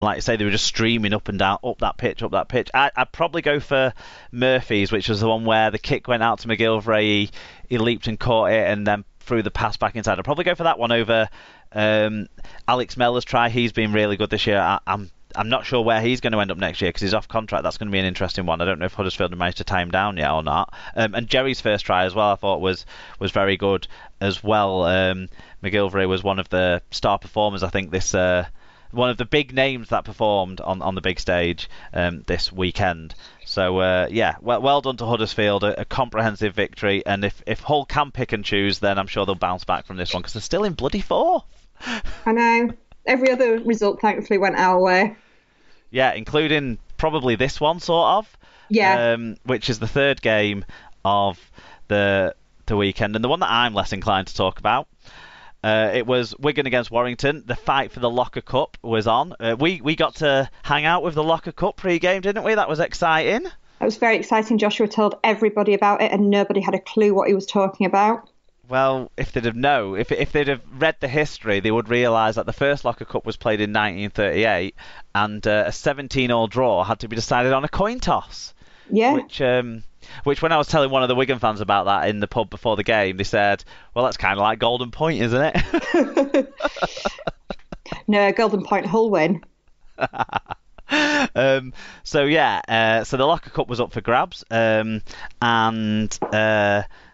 like you say, they were just streaming up and down, up that pitch. I'd probably go for Murphy's, which was the one where the kick went out to McGillivray, he leaped and caught it, and then threw the pass back inside. I'd probably go for that one over Alex Mellor's try. He's been really good this year. I'm not sure where he's going to end up next year because he's off contract. That's going to be an interesting one. I don't know if Huddersfield have managed to tie him down yet or not. And Jerry's first try as well, I thought was very good as well. McGillivray was one of the star performers, I think, this one of the big names that performed on the big stage this weekend. So, well done to Huddersfield, a comprehensive victory. And if Hull can pick and choose, then I'm sure they'll bounce back from this one because they're still in bloody fourth. I know. Every other result, thankfully, went our way. Yeah, including probably this one, sort of. Yeah. Which is the third game of the weekend, and the one that I'm less inclined to talk about. It was Wigan against Warrington. The fight for the Locker Cup was on. We got to hang out with the Locker Cup pre-game, didn't we? That was exciting. It was very exciting. Joshua told everybody about it, and nobody had a clue what he was talking about. Well, if they'd have known, if they'd have read the history, they would realise that the first Locker Cup was played in 1938, and a 17-all draw had to be decided on a coin toss. Yeah. Which when I was telling one of the Wigan fans about that in the pub before the game, they said, "Well, that's kind of like Golden Point, isn't it?" No, Golden Point Hull win. So the Locker Cup was up for grabs, and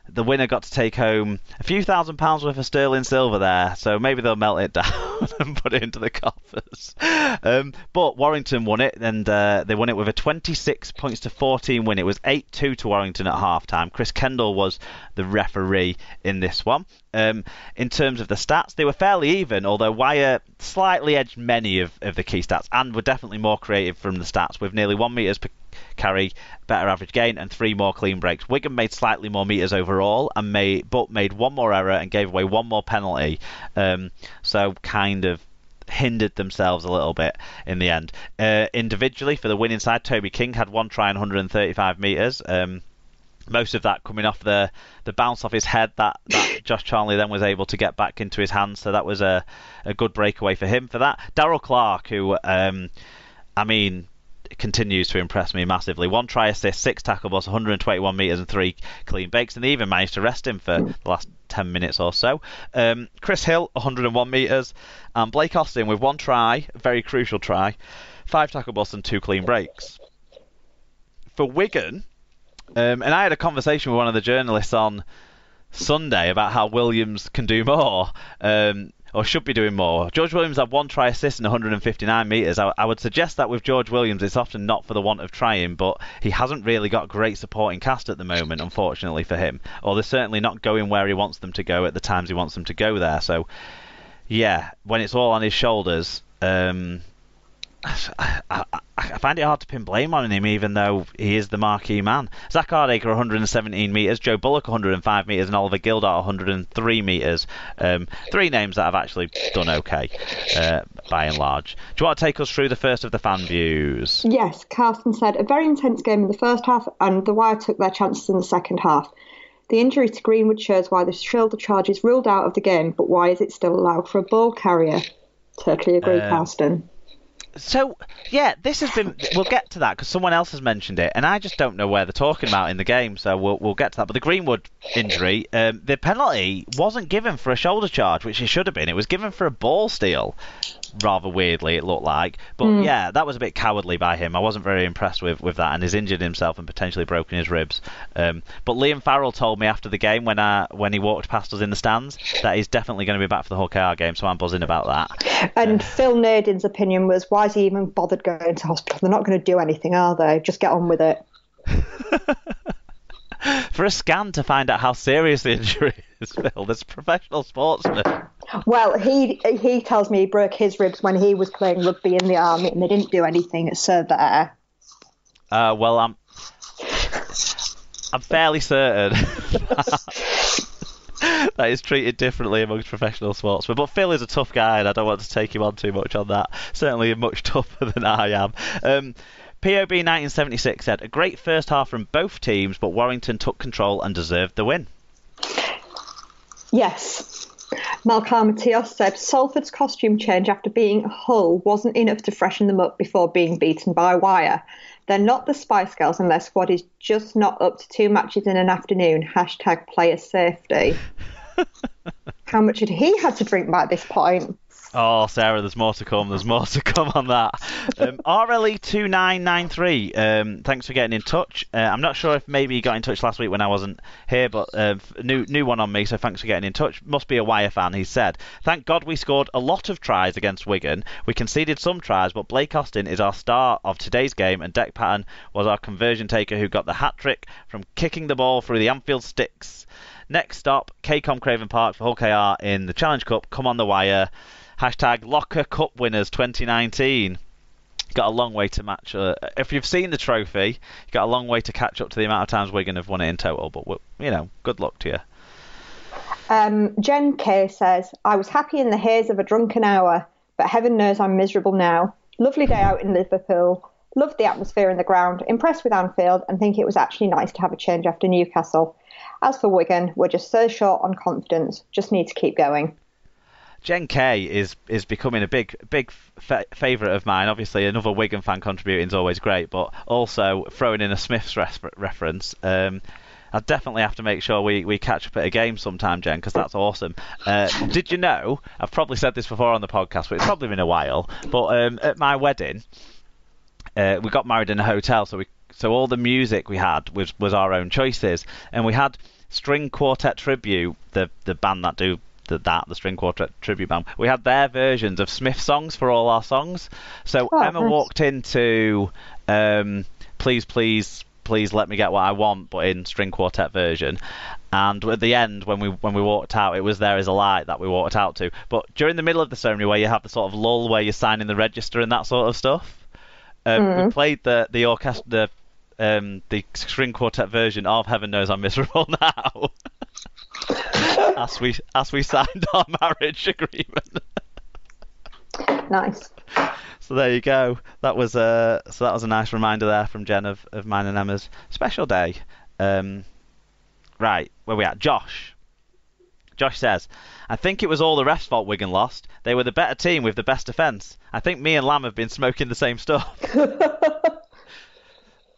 the winner got to take home a few £1,000s worth of sterling silver there, so maybe they'll melt it down and put it into the coffers. But Warrington won it, and they won it with a 26-14 win. It was 8-2 to Warrington at half-time. Chris Kendall was the referee in this one. In terms of the stats, they were fairly even, although Wire slightly edged many of the key stats, and were definitely more creative from the stats, with nearly 1 metres per carry, better average gain, and 3 more clean breaks. Wigan made slightly more metres overall, but made 1 more error and gave away 1 more penalty, so kind of hindered themselves a little bit in the end. Individually, for the winning side, Toby King had 1 try and 135 metres. Most of that coming off the bounce off his head that Josh Charnley then was able to get back into his hands, so that was a good breakaway for him for that. Darryl Clark, who continues to impress me massively. 1 try assist, 6 tackle balls, 121 metres and 3 clean breaks, and they even managed to rest him for the last 10 minutes or so. Chris Hill, 101 metres, and Blake Austin with 1 try, a very crucial try, 5 tackle balls and 2 clean breaks. For Wigan, and I had a conversation with one of the journalists on Sunday about how Williams can do more, or should be doing more. George Williams had 1 try assist and 159 metres. I would suggest that with George Williams, it's often not for the want of trying, but he hasn't really got great supporting cast at the moment, unfortunately for him. Or they're certainly not going where he wants them to go at the times he wants them to go there. So, yeah, when it's all on his shoulders, I find it hard to pin blame on him, even though he is the marquee man. Zach Hardacre, 117 metres, Joe Bullock, 105 metres, and Oliver Gildart, 103 metres. 3 names that have actually done okay, by and large. Do you want to take us through the first of the fan views? Yes, Carsten said, a very intense game in the first half, and the Wire took their chances in the second half. The injury to Greenwood shows why the shoulder charge is ruled out of the game, but why is it still allowed for a ball carrier? Totally agree, Carsten. So, yeah, this has been... We'll get to that because someone else has mentioned it, and I just don't know where they're talking about in the game, so we'll get to that. But the Greenwood injury, the penalty wasn't given for a shoulder charge, which it should have been. It was given for a ball steal, rather weirdly, it looked like. But, yeah, that was a bit cowardly by him. I wasn't very impressed with that, and he's injured himself and potentially broken his ribs. But Liam Farrell told me after the game, when he walked past us in the stands, that he's definitely going to be back for the Hull KR game, so I'm buzzing about that. And Phil Nardin's opinion was, why is he even bothered going to hospital? They're not going to do anything, are they? Just get on with it. For a scan to find out how serious the injury is, Phil, there's a professional sportsman. Well, he tells me he broke his ribs when he was playing rugby in the army, and they didn't do anything. It's so there. Well, I'm fairly certain that is treated differently amongst professional sportsmen. But Phil is a tough guy, and I don't want to take him on too much on that. Certainly much tougher than I am. POB 1976 said, a great first half from both teams, but Warrington took control and deserved the win. Yes, Malcolm Matios said Salford's costume change after being Hull wasn't enough to freshen them up before being beaten by Wire. They're not the Spice Girls and their squad is just not up to 2 matches in an afternoon. # player safety. How much had he had to drink by this point? Oh, Sarah, there's more to come. There's more to come on that. RLE2993, thanks for getting in touch. I'm not sure if maybe you got in touch last week when I wasn't here, but new one on me, so thanks for getting in touch. Must be a Wire fan, he said. Thank God we scored a lot of tries against Wigan. We conceded some tries, but Blake Austin is our star of today's game, and Dec Patton was our conversion taker who got the hat-trick from kicking the ball through the Anfield sticks. Next stop, KCOM Craven Park for Hull KR in the Challenge Cup. Come on the Wire. # Locker Cup winners 2019. Got a long way to match. If you've seen the trophy, you've got a long way to catch up to the amount of times Wigan have won it in total. But, good luck to you. Jen K says, I was happy in the haze of a drunken hour, but heaven knows I'm miserable now. Lovely day out in Liverpool. Loved the atmosphere in the ground. Impressed with Anfield and think it was actually nice to have a change after Newcastle. As for Wigan, we're just so short on confidence. Just need to keep going. Jen K is becoming a big favourite of mine. Obviously, another Wigan fan contributing is always great, but also throwing in a Smiths reference. I definitely have to make sure we catch up at a game sometime, Jen, because that's awesome. Did you know? I've probably said this before on the podcast, but it's probably been a while. But at my wedding, we got married in a hotel, so all the music we had was our own choices, and we had String Quartet Tribute, the band that do. The String Quartet Tribute Band. We had their versions of Smith songs for all our songs. So Emma walked into Please Let Me Get What I Want, but in String Quartet version. And at the end, when we walked out, it was There Is a Light that we walked out to. But during the middle of the ceremony, where you have the sort of lull where you're signing the register and that sort of stuff, we played the orchestra, the String Quartet version of Heaven Knows I'm Miserable Now. as we signed our marriage agreement. Nice. So there you go. That was a nice reminder there from Jen of mine and Emma's special day. Right, where we at? Josh says, I think it was all the refs' fault Wigan lost. They were the better team with the best defence. I think me and Lamb have been smoking the same stuff.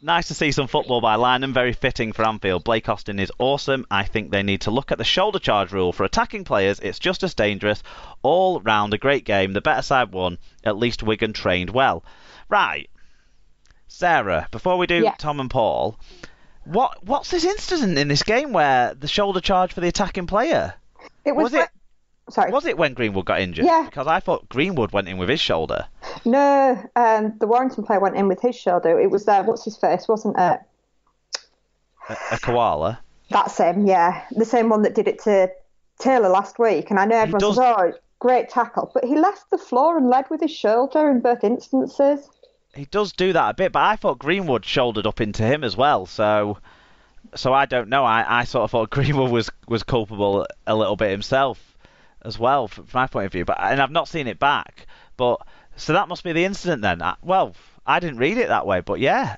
Nice to see some football by Lynham, very fitting for Anfield. Blake Austin is awesome. I think they need to look at the shoulder charge rule for attacking players. It's just as dangerous. All round a great game. The better side won. At least Wigan trained well. Right. Sarah, before we do Tom and Paul, what's this incident in this game where the shoulder charge for the attacking player? Was it when Greenwood got injured? Yeah. Because I thought Greenwood went in with his shoulder. No, the Warrington player went in with his shoulder. It was what's his face, wasn't it? A koala. That's him, yeah. The same one that did it to Taylor last week. And I know everyone says, oh, great tackle. But he left the floor and led with his shoulder in both instances. He does do that a bit, but I thought Greenwood shouldered up into him as well. So I don't know. I sort of thought Greenwood was culpable a little bit himself as well, from my point of view. And I've not seen it back. So that must be the incident then. I didn't read it that way, but yeah.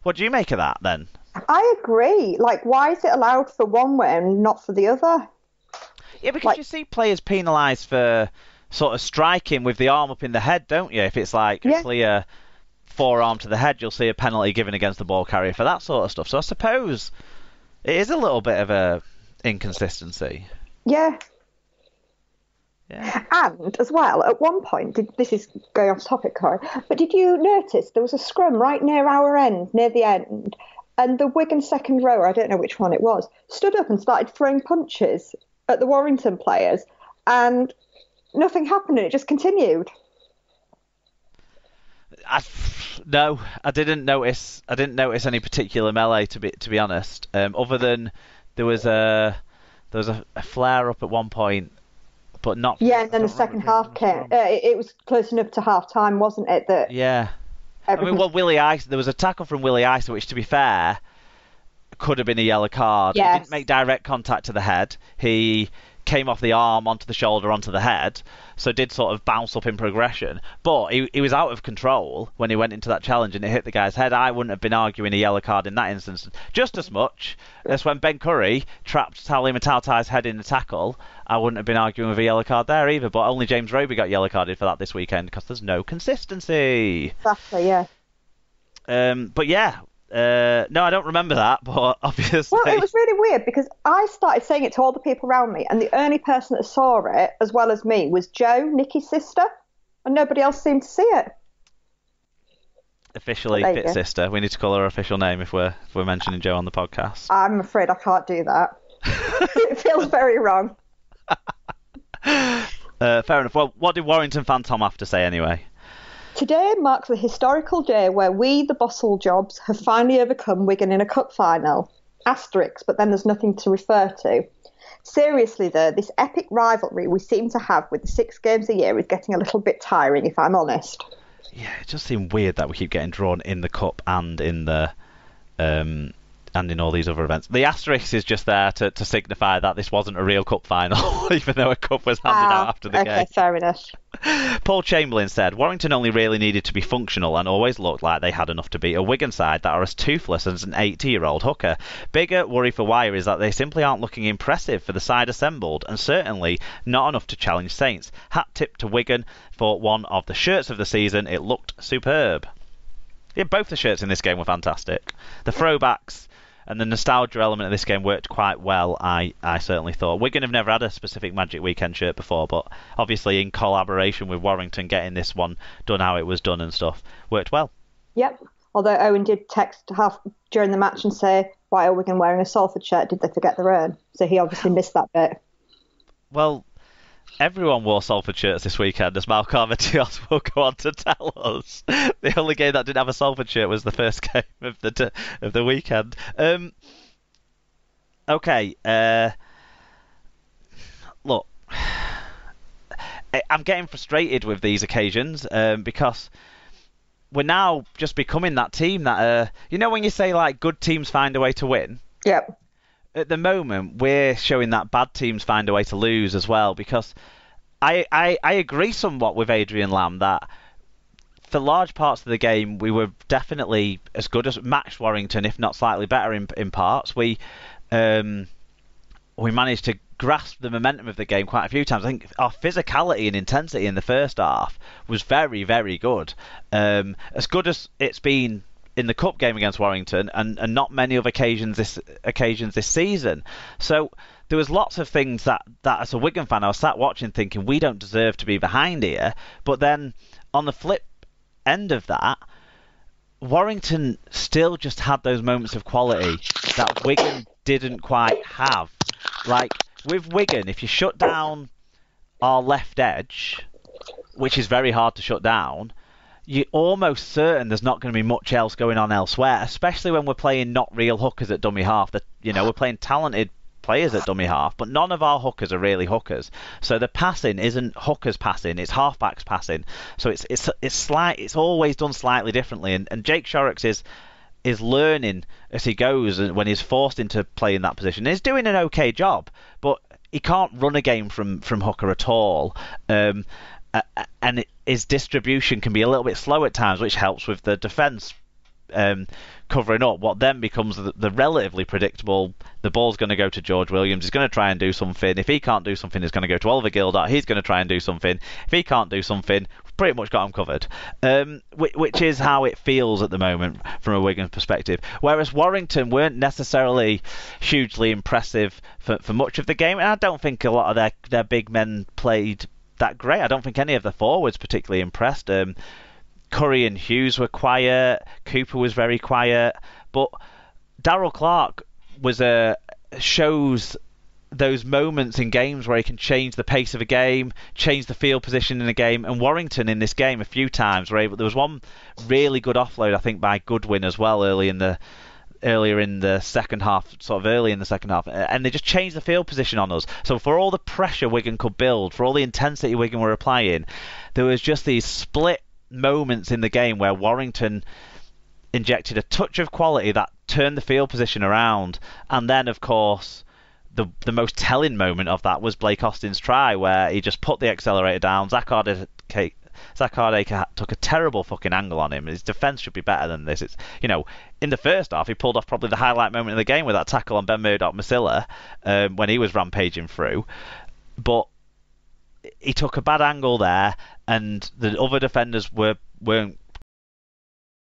What do you make of that then? I agree. Like, why is it allowed for one way and not for the other? Yeah, because you see players penalised for sort of striking with the arm up in the head, don't you? If it's like a clear forearm to the head, you'll see a penalty given against the ball carrier for that sort of stuff. So I suppose it is a little bit of a inconsistency. Yeah. Yeah. And as well, at one point, this is going off topic, Corey, but did you notice there was a scrum right near the end, and the Wigan second rower, I don't know which one it was, stood up and started throwing punches at the Warrington players, and nothing happened, and it just continued. No, I didn't notice any particular melee, to be honest. Other than there was a flare up at one point. But not. Yeah, and then the second half came. It was close enough to half time, wasn't it? That. Yeah. Willie Ice. There was a tackle from Willie Ice, which, to be fair, could have been a yellow card. Yes. He didn't make direct contact to the head. He came off the arm onto the shoulder onto the head, so did sort of bounce up in progression. But he was out of control when he went into that challenge and it hit the guy's head. I wouldn't have been arguing a yellow card in that instance just as much as when Ben Curry trapped Tali Matautai's head in the tackle. I wouldn't have been arguing with a yellow card there either, but only James Roby got yellow carded for that this weekend because there's no consistency. Exactly, yeah. But yeah, no, I don't remember that, but obviously... Well, it was really weird because I started saying it to all the people around me, and the only person that saw it, as well as me, was Jo, Nikki's sister, and nobody else seemed to see it. Officially Fit Sister. We need to call her official name if we're mentioning Jo on the podcast. I'm afraid I can't do that. It feels very wrong. Fair enough. Well, what did Warrington fan Tom have to say anyway? Today marks the historical day where we, the Bossall Jobs, have finally overcome Wigan in a cup final. Asterisks, but then there's nothing to refer to. Seriously, though, this epic rivalry we seem to have with the 6 games a year is getting a little bit tiring, if I'm honest. Yeah, it just seems weird that we keep getting drawn in the cup and in the and in all these other events. The asterisk is just there to signify that this wasn't a real cup final, even though a cup was handed out after the game. Okay, fair enough. Paul Chamberlain said, Warrington only really needed to be functional and always looked like they had enough to beat a Wigan side that are as toothless as an 80-year-old hooker. Bigger worry for Wire is that they simply aren't looking impressive for the side assembled, and certainly not enough to challenge Saints. Hat tip to Wigan for one of the shirts of the season. It looked superb. Yeah, both the shirts in this game were fantastic. The throwbacks and the nostalgia element of this game worked quite well, I certainly thought. Wigan have never had a specific Magic Weekend shirt before, but obviously in collaboration with Warrington, getting this one done how it was done and stuff worked well. Yep. Although Owen did text half during the match and say, why are Wigan wearing a Salford shirt? Did they forget their own? So he obviously missed that bit. Well, everyone wore Salford shirts this weekend, as Malcolm Matias will go on to tell us. The only game that didn't have a Salford shirt was the first game of the weekend. Okay. Look, I'm getting frustrated with these occasions because we're now just becoming that team that, when you say like good teams find a way to win? Yep. At the moment, we're showing that bad teams find a way to lose as well, because I agree somewhat with Adrian Lamb that for large parts of the game we were definitely as good as matched Warrington, if not slightly better in parts. We managed to grasp the momentum of the game quite a few times. I think our physicality and intensity in the first half was very, very good. As good as it's been in the cup game against Warrington, and not many other occasions this season. So there was lots of things that as a Wigan fan I was sat watching thinking we don't deserve to be behind here. But then on the flip end of that, Warrington still just had those moments of quality that Wigan didn't quite have. Like with Wigan, if you shut down our left edge, which is very hard to shut down, you're almost certain there's not going to be much else going on elsewhere, especially when we're playing not real hookers at dummy half. We're playing talented players at dummy half, but none of our hookers are really hookers. So the passing isn't hookers passing, it's halfbacks passing. So it's always done slightly differently. And Jake Shorrocks is learning as he goes when he's forced into playing that position. He's doing an okay job, but he can't run a game from hooker at all. And his distribution can be a little bit slow at times, which helps with the defence covering up. What then becomes the relatively predictable, the ball's going to go to George Williams, he's going to try and do something. If he can't do something, it's going to go to Oliver Gildart, he's going to try and do something. If he can't do something, we've pretty much got him covered. Which is how it feels at the moment from a Wigan perspective. Whereas Warrington weren't necessarily hugely impressive for much of the game, and I don't think a lot of their big men played that great. I don't think any of the forwards particularly impressed. Curry and Hughes were quiet. Cooper was very quiet. But Darryl Clark shows those moments in games where he can change the pace of a game, change the field position in a game. And Warrington in this game a few times were able. There was one really good offload, I think, by Goodwin as well earlier in the second half, and they just changed the field position on us. So for all the pressure Wigan could build, for all the intensity Wigan were applying, there was just these split moments in the game where Warrington injected a touch of quality that turned the field position around. And then, of course, the most telling moment of that was Blake Austin's try, where he just put the accelerator down. Zach Hardacre took a terrible fucking angle on him. His defence should be better than this. It's, in the first half, he pulled off probably the highlight moment of the game with that tackle on Ben Murdoch-Masila when he was rampaging through. But he took a bad angle there, and the other defenders weren't